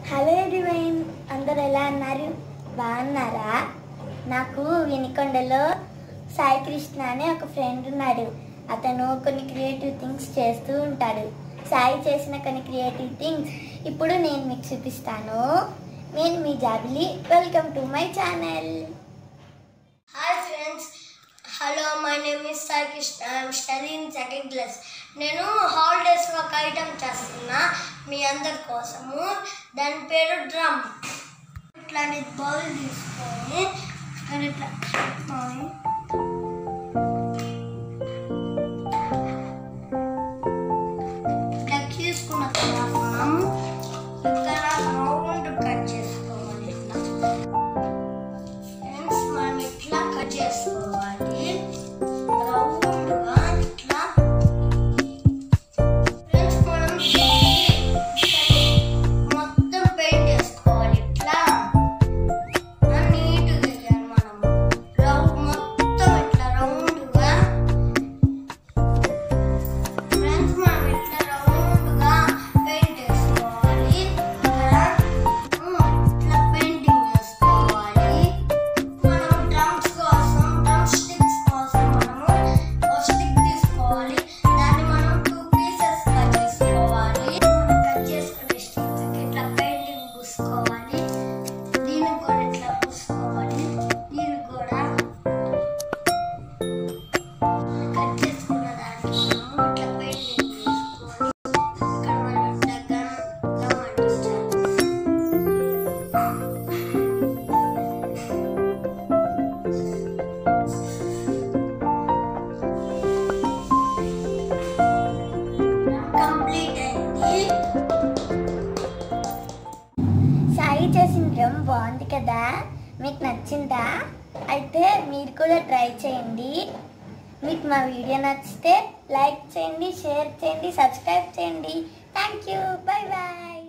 Hello everyone, అందరు ఎలా అన్నారు? బాగున్నారా? నాకు వినికొండలో సాయి కృష్ణ అనే ఒక ఫ్రెండ్ ఉన్నాడు. అతను కొన్ని క్రియేటివ్ థింగ్స్ చేస్తూ ఉంటాడు. సాయి చేసిన కొన్ని క్రియేటివ్ థింగ్స్ ఇప్పుడు నేను మీకు చూపిస్తాను. నేను మీ జాబిలి. Welcome to my channel. Hi friends, hello, my name is Sai Krishna. I'm studying second class. నేను హాలిడేస్లో ఒక ఐటమ్ చేస్తున్నా మీ అందరి కోసము. దాని పేరు డ్రమ్. ఇట్లాంటి బౌల్ తీసుకొని ఇట్లా పెట్టుకొని ఇట్లా తీసుకున్న తర్వాత మనం ఇక్కడ రౌండ్ కట్ చేసుకోవాలి. ఇట్లా ఫ్రెండ్స్, మనం ఇట్లా కట్ చేసుకోవాలి రౌండ్గా. ఇట్లా ఫ్రెండ్స్, మనం మొత్తం పెయింట్ చేసుకోవాలి. ఇట్లా నీట్గా వేయాలి. మనం మొత్తం ఇట్లా రౌండ్గా. ఫ్రెండ్స్, మనం ఇట్లా రౌండ్గా పెయింట్ చేసుకోవాలి. ఇట్లా పెయింటింగ్ చేసుకోవాలి. మనం డ్రమ్స్ కోసం, డ్రమ్ స్టిక్స్ కోసం మనము ఒక స్టిక్ తీసుకోవాలి. దాన్ని మనం 2 pieces కట్ చేసుకోవాలి. కట్ చేసుకునే స్టిక్స్ ఇట్లా పెయింటింగ్ పూసుకోవాలి. దీన్ని కూడా ఇట్లా పూసుకోవాలి. దీన్ని కూడా కట్ చేసుకున్న దానికి మనము ఇట్లా పెయింటింగ్ వేసుకొని ఇక్కడ మనం ఇట్లా గమ్ అంటించాలి. కంప్లీట్ అయింది. సాయి చేసిన డ్రమ్ బాగుంది కదా? మీకు నచ్చిందా? అయితే మీరు కూడా ట్రై చేయండి. మీకు మా వీడియో నచ్చితే లైక్ చేయండి, షేర్ చేయండి, సబ్స్క్రైబ్ చేయండి. Thank you. Bye bye.